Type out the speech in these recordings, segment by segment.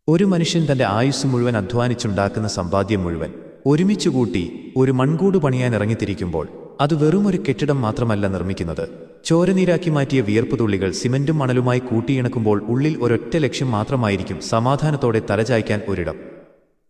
ഒരു മനുഷ്യൻ തന്റെ ആയുസ് മുഴുവൻ അധ്വാനിച്ചുണ്ടാക്കുന്ന സമ്പാദ്യം മുഴുവൻ ഒരുമിച്ചുകൂട്ടി ഒരു മൺകൂട് പണിയാൻ ഇറങ്ങിത്തിരിക്കുമ്പോൾ അത് വെറുമൊരു കെട്ടിടം മാത്രമല്ല നിർമ്മിക്കുന്നത്. ചോരനീരാക്കി മാറ്റിയ വിയർപ്പുതുള്ളികൾ സിമന്റും മണലുമായി കൂട്ടിയിണക്കുമ്പോൾ ഉള്ളിൽ ഒരൊറ്റ ലക്ഷ്യം മാത്രമായിരിക്കും: സമാധാനത്തോടെ തലചായ്ക്കാൻ ഒരിടം.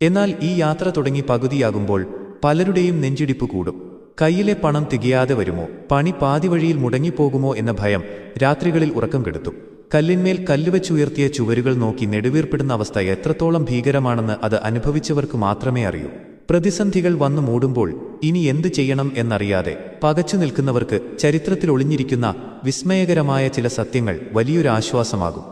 എന്നാൽ ഈ യാത്ര തുടങ്ങി പകുതിയാകുമ്പോൾ പലരുടെയും നെഞ്ചിടിപ്പ് കൂടും. കയ്യിലെ പണം തികയാതെ വരുമോ, പണി പാതിവഴിയിൽ മുടങ്ങിപ്പോകുമോ എന്ന ഭയം രാത്രികളിൽ ഉറക്കം കെടുത്തും. കല്ലിന്മേൽ കല്ലുവെച്ചുയർത്തിയ ചുവരുകൾ നോക്കി നെടുവീർപ്പിടുന്ന അവസ്ഥ എത്രത്തോളം ഭീകരമാണെന്ന് അത് അനുഭവിച്ചവർക്ക് മാത്രമേ അറിയൂ. പ്രതിസന്ധികൾ വന്നു മൂടുമ്പോൾ ഇനി എന്തു ചെയ്യണം എന്നറിയാതെ പകച്ചു നിൽക്കുന്നവർക്ക് ചരിത്രത്തിൽ ഒളിഞ്ഞിരിക്കുന്ന വിസ്മയകരമായ ചില സത്യങ്ങൾ വലിയൊരു ആശ്വാസമാകും.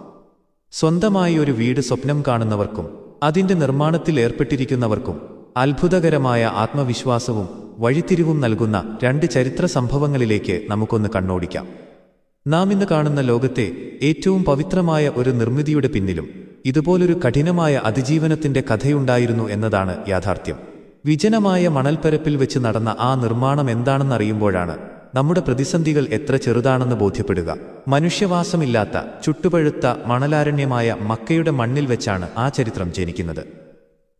സ്വന്തമായി ഒരു വീട് സ്വപ്നം കാണുന്നവർക്കും അതിന്റെ നിർമ്മാണത്തിൽ ഏർപ്പെട്ടിരിക്കുന്നവർക്കും അത്ഭുതകരമായ ആത്മവിശ്വാസവും വഴിത്തിരിവും നൽകുന്ന രണ്ട് ചരിത്ര സംഭവങ്ങളിലേക്ക് നമുക്കൊന്ന് കണ്ണോടിക്കാം. നാം ഇന്ന് കാണുന്ന ലോകത്തെ ഏറ്റവും പവിത്രമായ ഒരു നിർമ്മിതിയുടെ പിന്നിലും ഇതുപോലൊരു കഠിനമായ അതിജീവനത്തിന്റെ കഥയുണ്ടായിരുന്നു എന്നതാണ് യാഥാർത്ഥ്യം. വിജനമായ മണൽപ്പരപ്പിൽ വെച്ച് നടന്ന ആ നിർമ്മാണം എന്താണെന്നറിയുമ്പോഴാണ് നമ്മുടെ പ്രതിസന്ധികൾ എത്ര ചെറുതാണെന്ന് ബോധ്യപ്പെടുക. മനുഷ്യവാസമില്ലാത്ത ചുട്ടുപഴുത്ത മണലാരണ്യമായ മക്കയുടെ മണ്ണിൽ വെച്ചാണ് ആ ചരിത്രം ജനിക്കുന്നത്.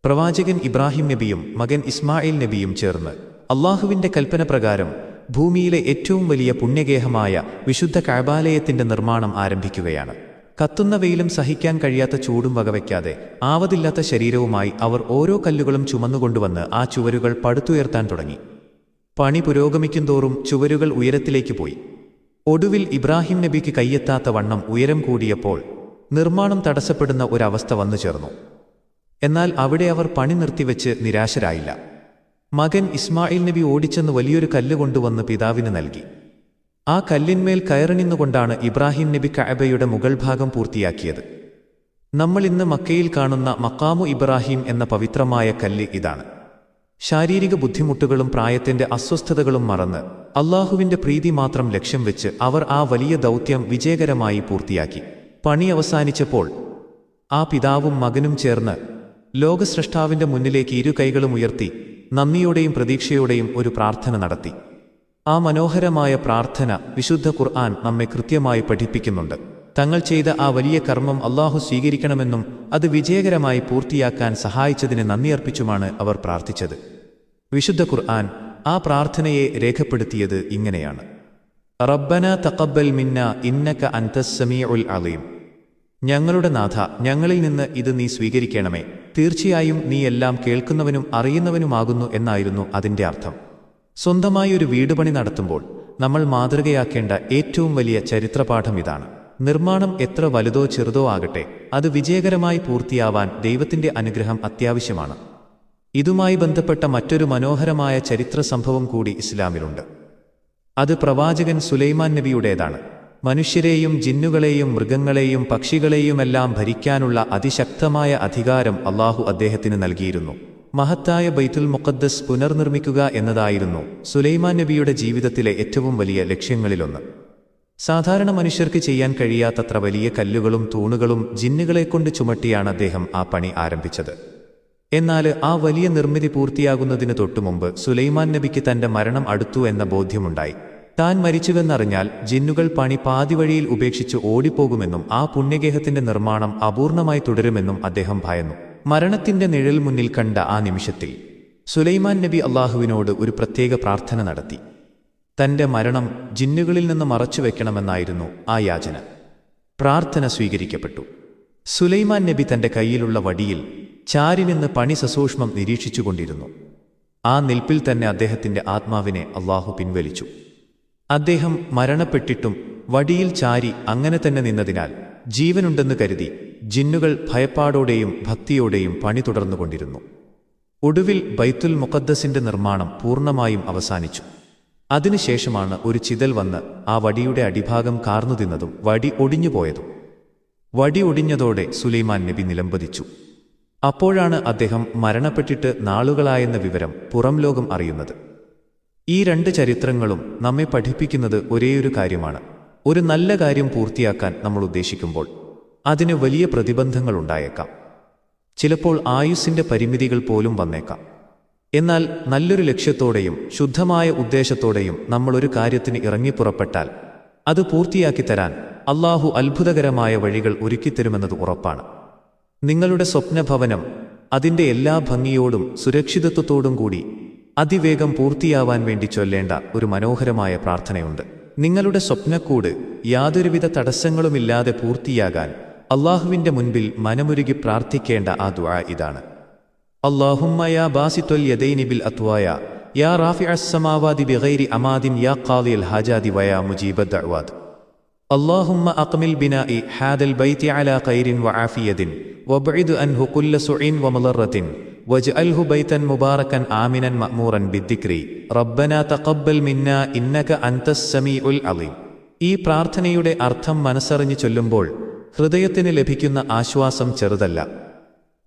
പ്രവാചകൻ ഇബ്രാഹിം നബിയും മകൻ ഇസ്മായിൽ നബിയും ചേർന്ന് അള്ളാഹുവിന്റെ കൽപ്പന പ്രകാരം ഭൂമിയിലെ ഏറ്റവും വലിയ പുണ്യഗേഹമായ വിശുദ്ധ കഅബാലയത്തിന്റെ നിർമ്മാണം ആരംഭിക്കുകയാണ്. കത്തുന്ന വെയിലും സഹിക്കാൻ കഴിയാത്ത ചൂടും വകവയ്ക്കാതെ ആവതില്ലാത്ത ശരീരവുമായി അവർ ഓരോ കല്ലുകളും ചുമന്നുകൊണ്ടുവന്ന് ആ ചുവരുകൾ പടുത്തുയർത്താൻ തുടങ്ങി. പണി പുരോഗമിക്കുന്തോറും ചുവരുകൾ ഉയരത്തിലേക്ക് പോയി. ഒടുവിൽ ഇബ്രാഹിം നബിക്ക് കയ്യെത്താത്ത വണ്ണം ഉയരം കൂടിയപ്പോൾ നിർമ്മാണം തടസ്സപ്പെടുന്ന ഒരവസ്ഥ വന്നു ചേർന്നു. എന്നാൽ അവിടെ അവർ പണി നിർത്തിവെച്ച് നിരാശരായില്ല. മകൻ ഇസ്മായിൽ നബി ഓടിച്ചെന്ന് വലിയൊരു കല്ല് കൊണ്ടുവന്ന് പിതാവിന് നൽകി. ആ കല്ലിന്മേൽ കയറിനിന്നുകൊണ്ടാണ് ഇബ്രാഹിം നബി കഅബയുടെ മുകൾ ഭാഗം പൂർത്തിയാക്കിയത്. നമ്മൾ ഇന്ന് മക്കയിൽ കാണുന്ന മഖാമു ഇബ്രാഹിം എന്ന പവിത്രമായ കല്ല് ഇതാണ്. ശാരീരിക ബുദ്ധിമുട്ടുകളും പ്രായത്തിന്റെ അസ്വസ്ഥതകളും മറന്ന് അള്ളാഹുവിന്റെ പ്രീതി മാത്രം ലക്ഷ്യം വെച്ച് അവർ ആ വലിയ ദൗത്യം വിജയകരമായി പൂർത്തിയാക്കി. പണി അവസാനിച്ചപ്പോൾ ആ പിതാവും മകനും ചേർന്ന് ലോകസ്രഷ്ടാവിന്റെ മുന്നിലേക്ക് ഇരു കൈകളും ഉയർത്തി നന്ദിയോടെയും പ്രതീക്ഷയോടെയും ഒരു പ്രാർത്ഥന നടത്തി. ആ മനോഹരമായ പ്രാർത്ഥന വിശുദ്ധ ഖുർആൻ നമ്മെ കൃത്യമായി പഠിപ്പിക്കുന്നുണ്ട്. തങ്ങൾ ചെയ്ത ആ വലിയ കർമ്മം അള്ളാഹു സ്വീകരിക്കണമെന്നും അത് വിജയകരമായി പൂർത്തിയാക്കാൻ സഹായിച്ചതിന് നന്ദിയർപ്പിച്ചുമാണ് അവർ പ്രാർത്ഥിച്ചത്. വിശുദ്ധ ഖുർആൻ ആ പ്രാർത്ഥനയെ രേഖപ്പെടുത്തിയത് ഇങ്ങനെയാണ്: റബ്ബനാ തഖബ്ബൽ മിന്നാ ഇന്നക അൻതസ് സമീഉൽ അലീം. ഞങ്ങളുടെ നാഥ, ഞങ്ങളിൽ നിന്ന് ഇത് നീ സ്വീകരിക്കണമേ, തീർച്ചയായും നീ എല്ലാം കേൾക്കുന്നവനും അറിയുന്നവനുമാകുന്നു എന്നായിരുന്നു അതിൻ്റെ അർത്ഥം. സ്വന്തമായി ഒരു വീടുപണി നടത്തുമ്പോൾ നമ്മൾ മാതൃകയാക്കേണ്ട ഏറ്റവും വലിയ ചരിത്രപാഠം ഇതാണ്. നിർമ്മാണം എത്ര വലുതോ ചെറുതോ ആകട്ടെ, അത് വിജയകരമായി പൂർത്തിയാവാൻ ദൈവത്തിന്റെ അനുഗ്രഹം അത്യാവശ്യമാണ്. ഇതുമായി ബന്ധപ്പെട്ട മറ്റൊരു മനോഹരമായ ചരിത്ര സംഭവം കൂടി ഇസ്ലാമിലുണ്ട്. അത് പ്രവാചകൻ സുലൈമാൻ നബിയുടേതാണ്. മനുഷ്യരെയും ജിന്നുകളെയും മൃഗങ്ങളെയും പക്ഷികളെയുമെല്ലാം ഭരിക്കാനുള്ള അതിശക്തമായ അധികാരം അള്ളാഹു അദ്ദേഹത്തിന് നൽകിയിരുന്നു. മഹത്തായ ബൈത്തുൽ മുഖദ്ദസ് പുനർനിർമ്മിക്കുക എന്നതായിരുന്നു സുലൈമാൻ നബിയുടെ ജീവിതത്തിലെ ഏറ്റവും വലിയ ലക്ഷ്യങ്ങളിലൊന്ന്. സാധാരണ മനുഷ്യർക്ക് ചെയ്യാൻ കഴിയാത്തത്ര വലിയ കല്ലുകളും തൂണുകളും ജിന്നുകളെക്കൊണ്ട് ചുമട്ടിയാണ് അദ്ദേഹം ആ പണി ആരംഭിച്ചത്. എന്നാൽ ആ വലിയ നിർമ്മിതി പൂർത്തിയാകുന്നതിന് തൊട്ടുമുമ്പ് സുലൈമാൻ നബിക്ക് തന്റെ മരണം അടുത്തു എന്ന ബോധ്യമുണ്ടായി. താൻ മരിച്ചുവെന്നറിഞ്ഞാൽ ജിന്നുകൾ പണി പാതിവഴിയിൽ ഉപേക്ഷിച്ച് ഓടിപ്പോകുമെന്നും ആ പുണ്യഗേഹത്തിന്റെ നിർമ്മാണം അപൂർണമായി തുടരുമെന്നും അദ്ദേഹം ഭയന്നു. മരണത്തിന്റെ നിഴൽ മുന്നിൽ കണ്ട ആ നിമിഷത്തിൽ സുലൈമാൻ നബി അള്ളാഹുവിനോട് ഒരു പ്രത്യേക പ്രാർത്ഥന നടത്തി. തന്റെ മരണം ജിന്നുകളിൽ നിന്ന് മറച്ചുവെക്കണമെന്നായിരുന്നു ആ യാചന. പ്രാർത്ഥന സ്വീകരിക്കപ്പെട്ടു. സുലൈമാൻ നബി തന്റെ കയ്യിലുള്ള വടിയിൽ ചാരിനിന്ന് പണി സസൂക്ഷ്മം നിരീക്ഷിച്ചുകൊണ്ടിരുന്നു. ആ നിൽപ്പിൽ തന്നെ അദ്ദേഹത്തിന്റെ ആത്മാവിനെ അള്ളാഹു പിൻവലിച്ചു. അദ്ദേഹം മരണപ്പെട്ടിട്ടും വടിയിൽ ചാരി അങ്ങനെ തന്നെ നിന്നതിനാൽ ജീവനുണ്ടെന്ന് കരുതി ജിന്നുകൾ ഭയപ്പാടോടെയും ഭക്തിയോടെയും പണി തുടർന്നുകൊണ്ടിരുന്നു. ഒടുവിൽ ബൈത്തുൽ മുഖദ്ദസിന്റെ നിർമ്മാണം പൂർണ്ണമായും അവസാനിച്ചു. അതിനുശേഷമാണ് ഒരു ചിതൽ വന്ന് ആ വടിയുടെ അടിഭാഗം കാർന്നു തിന്നതും വടി ഒടിഞ്ഞുപോയതും. വടി ഒടിഞ്ഞതോടെ സുലൈമാൻ നബി നിലംപതിച്ചു. അപ്പോഴാണ് അദ്ദേഹം മരണപ്പെട്ടിട്ട് നാളുകളായെന്ന വിവരം പുറം ലോകം അറിയുന്നത്. ഈ രണ്ട് ചരിത്രങ്ങളും നമ്മെ പഠിപ്പിക്കുന്നത് ഒരേയൊരു കാര്യമാണ്: ഒരു നല്ല കാര്യം പൂർത്തിയാക്കാൻ നമ്മൾ ഉദ്ദേശിക്കുമ്പോൾ അതിന് വലിയ പ്രതിബന്ധങ്ങൾ ഉണ്ടായേക്കാം. ചിലപ്പോൾ ആയുസ്സിന്റെ പരിമിതികൾ പോലും വന്നേക്കാം. എന്നാൽ നല്ലൊരു ലക്ഷ്യത്തോടെയും ശുദ്ധമായ ഉദ്ദേശത്തോടെയും നമ്മൾ ഒരു കാര്യത്തിന് ഇറങ്ങിപ്പുറപ്പെട്ടാൽ അത് പൂർത്തിയാക്കി തരാൻ അല്ലാഹു അത്ഭുതകരമായ വഴികൾ ഒരുക്കിത്തരുമെന്നത് ഉറപ്പാണ്. നിങ്ങളുടെ സ്വപ്നഭവനം അതിൻ്റെ എല്ലാ ഭംഗിയോടും സുരക്ഷിതത്വത്തോടും കൂടി അതിവേഗം പൂർത്തിയാവാൻ വേണ്ടി ചൊല്ലേണ്ട ഒരു മനോഹരമായ പ്രാർത്ഥനയുണ്ട്. നിങ്ങളുടെ സ്വപ്നക്കൂട് യാതൊരുവിധ തടസ്സങ്ങളുമില്ലാതെ പൂർത്തിയാകാൻ അള്ളാഹുവിൻ്റെ മുൻപിൽ മനമുരുകി പ്രാർത്ഥിക്കേണ്ട ആ ദുആ ഇതാണ്. അല്ലാഹുമ്മ യാ ബാസിത്തുൽ യദൈനി ബിൽ അത്വായ യാ റാഫിഅസ് സമാവാതി ബിഗൈരി അമാദിൻ യാ ഖാദിയൽ ഹാജാതി വയാ മുജീബദ് ദഅവാത്. അല്ലാഹുമ്മ അഖ്മിൽ ബിനാഇ ഹാദൽ ബൈതി അലാ ഖൈരിൻ വആഫിയതിൻ വബ്ഇദ് അൻഹു കുല്ല സുഇൻ വമളറത്തിൻ വജ്അൽഹു ബൈതൻ മുബാറകൻ ആമിനൻ മഅ്മൂറൻ ബിദ്ദിക്രി റബ്ബനാ തഖബ്ബൽ മിന്നാ ഇന്നക അൻതസ് സമീഉൽ അലീം. ഈ പ്രാർത്ഥനയുടെ അർത്ഥം മനസ്സറിഞ്ഞു ചൊല്ലുമ്പോൾ ഹൃദയത്തിന് ലഭിക്കുന്ന ആശ്വാസം ചെറുതല്ല.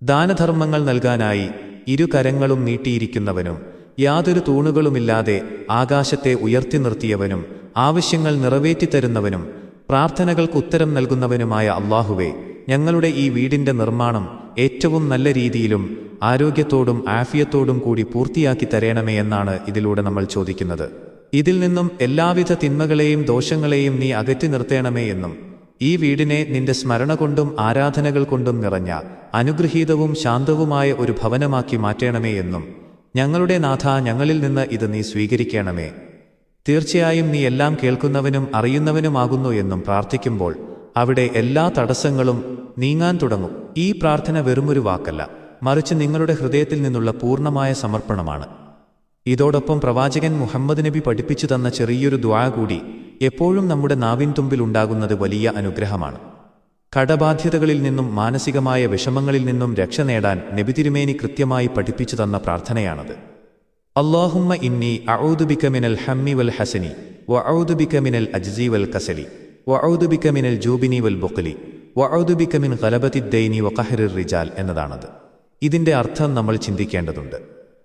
ദാനധർമ്മങ്ങൾ നൽകാനായി ഇരു കരങ്ങളും നീട്ടിയിരിക്കുന്നവനും യാതൊരു തൂണുകളുമില്ലാതെ ആകാശത്തെ ഉയർത്തി നിർത്തിയവനും ആവശ്യങ്ങൾ നിറവേറ്റിത്തരുന്നവനും പ്രാർത്ഥനകൾക്ക് ഉത്തരം നൽകുന്നവനുമായ അല്ലാഹുവേ, ഞങ്ങളുടെ ഈ വീടിൻ്റെ നിർമ്മാണം ഏറ്റവും നല്ല രീതിയിലും ആരോഗ്യത്തോടും ആഫിയത്തോടും കൂടി പൂർത്തിയാക്കി തരേണമേ എന്നാണ് ഇതിലൂടെ നമ്മൾ ചോദിക്കുന്നത്. ഇതിൽ നിന്നും എല്ലാവിധ തിന്മകളെയും ദോഷങ്ങളെയും നീ അകറ്റി നിർത്തേണമേ എന്നും ഈ വീടിനെ നിന്റെ സ്മരണ കൊണ്ടും ആരാധനകൾ കൊണ്ടും നിറഞ്ഞ അനുഗ്രഹീതവും ശാന്തവുമായ ഒരു ഭവനമാക്കി മാറ്റേണമേ എന്നും ഞങ്ങളുടെ നാഥ, ഞങ്ങളിൽ നിന്ന് ഇത് നീ സ്വീകരിക്കണമേ. തീർച്ചയായും നീ എല്ലാം കേൾക്കുന്നവനും അറിയുന്നവനുമാകുന്നു എന്നും പ്രാർത്ഥിക്കുമ്പോൾ അവിടെ എല്ലാ തടസ്സങ്ങളും നീങ്ങാൻ തുടങ്ങും. ഈ പ്രാർത്ഥന വെറുമൊരു വാക്കല്ല, മറിച്ച് നിങ്ങളുടെ ഹൃദയത്തിൽ നിന്നുള്ള പൂർണ്ണമായ സമർപ്പണമാണ്. ഇതോടൊപ്പം പ്രവാചകൻ മുഹമ്മദ് നബി പഠിപ്പിച്ചു തന്ന ചെറിയൊരു ദുആ കൂടി എപ്പോഴും നമ്മുടെ നാവിൻ തുമ്പിൽ ഉണ്ടാകുന്നത് വലിയ അനുഗ്രഹമാണ്. കടബാധ്യതകളിൽ നിന്നും മാനസികമായ വിഷമങ്ങളിൽ നിന്നും രക്ഷ നേടാൻ നബി തിരുമേനി കൃത്യമായി പഠിപ്പിച്ചു തന്ന പ്രാർത്ഥനയാണത്. അല്ലാഹുമ്മ ഇന്നി അഊദു ബിക മിനൽ ഹമ്മി വൽ ഹസനി വഅഊദു ബിക മിനൽ അജ്സി വൽ കസലി വഅഊദു ബിക മിനൽ ജൂബിനി വൽ ബുഖ്ലി വഅഊദു ബിക മിൻ ഗലബത്തിദ് ദൈനി വഖഹ്റിർ റിജാൽ എന്നതാണത്. ഇതിൻ്റെ അർത്ഥം നമ്മൾ ചിന്തിക്കേണ്ടതുണ്ട്.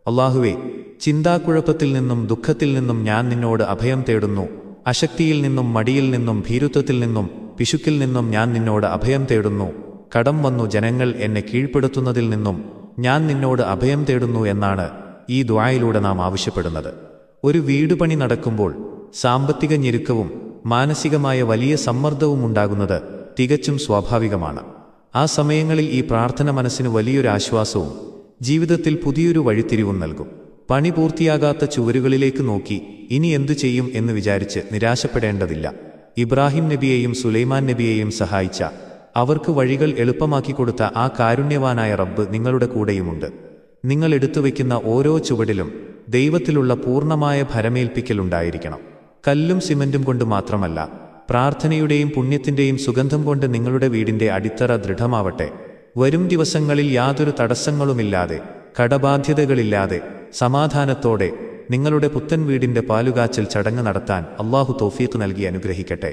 അല്ലാഹുവേ, ചിന്താക്കുഴപ്പത്തിൽ നിന്നും ദുഃഖത്തിൽ നിന്നും ഞാൻ നിന്നോട് അഭയം തേടുന്നു. അശക്തിയിൽ നിന്നും മടിയിൽ നിന്നും ഭീരുത്വത്തിൽ നിന്നും പിശുക്കിൽ നിന്നും ഞാൻ നിന്നോട് അഭയം തേടുന്നു. കടം വന്നു ജനങ്ങൾ എന്നെ കീഴ്പ്പെടുത്തുന്നതിൽ നിന്നും ഞാൻ നിന്നോട് അഭയം തേടുന്നു എന്നാണ് ഈ ദുആയിലൂടെ നാം ആവശ്യപ്പെടുന്നത്. ഒരു വീടുപണി നടക്കുമ്പോൾ സാമ്പത്തിക ഞെരുക്കവും മാനസികമായ വലിയ സമ്മർദ്ദവും ഉണ്ടാകുന്നത് തികച്ചും സ്വാഭാവികമാണ്. ആ സമയങ്ങളിൽ ഈ പ്രാർത്ഥന മനസ്സിന് വലിയൊരു ആശ്വാസവും ജീവിതത്തിൽ പുതിയൊരു വഴിത്തിരിവും നൽകും. പണി പൂർത്തിയാകാത്ത ചുവരുകളിലേക്ക് നോക്കി ഇനി എന്തു ചെയ്യും എന്ന് വിചാരിച്ച് നിരാശപ്പെടേണ്ടതില്ല. ഇബ്രാഹിം നബിയെയും സുലൈമാൻ നബിയെയും സഹായിച്ച, അവർക്ക് വഴികൾ എളുപ്പമാക്കി കൊടുത്ത ആ കാരുണ്യവാനായ റബ്ബ് നിങ്ങളുടെ കൂടെയുമുണ്ട്. നിങ്ങൾ എടുത്തുവെക്കുന്ന ഓരോ ചുവടിലും ദൈവത്തിലുള്ള പൂർണ്ണമായ ഭരമേൽപ്പിക്കലുണ്ടായിരിക്കണം. കല്ലും സിമന്റും കൊണ്ട് മാത്രമല്ല, പ്രാർത്ഥനയുടെയും പുണ്യത്തിൻ്റെയും സുഗന്ധം കൊണ്ട് നിങ്ങളുടെ വീടിൻ്റെ അടിത്തറ ദൃഢമാവട്ടെ. വരും ദിവസങ്ങളിൽ യാതൊരു തടസ്സങ്ങളുമില്ലാതെ, കടബാധ്യതകളില്ലാതെ, സമാധാനത്തോടെ നിങ്ങളുടെ പുത്തൻ വീടിൻ്റെ പാലുകാച്ചൽ ചടങ്ങ് നടത്താൻ അല്ലാഹു തൗഫീഖ് നൽകി അനുഗ്രഹിക്കട്ടെ.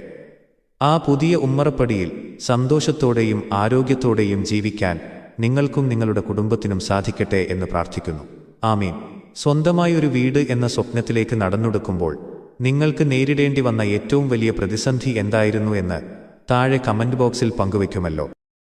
ആ പുതിയ ഉമ്മറപ്പടിയിൽ സന്തോഷത്തോടെയും ആരോഗ്യത്തോടെയും ജീവിക്കാൻ നിങ്ങൾക്കും നിങ്ങളുടെ കുടുംബത്തിനും സാധിക്കട്ടെ എന്ന് പ്രാർത്ഥിക്കുന്നു. ആമീൻ. സ്വന്തമായി ഒരു വീട് എന്ന സ്വപ്നത്തിലേക്ക് നടന്നെടുക്കുമ്പോൾ നിങ്ങൾക്ക് നേരിടേണ്ടി വന്ന ഏറ്റവും വലിയ പ്രതിസന്ധി എന്തായിരുന്നു എന്ന് താഴെ കമന്റ് ബോക്സിൽ പങ്കുവയ്ക്കുമല്ലോ.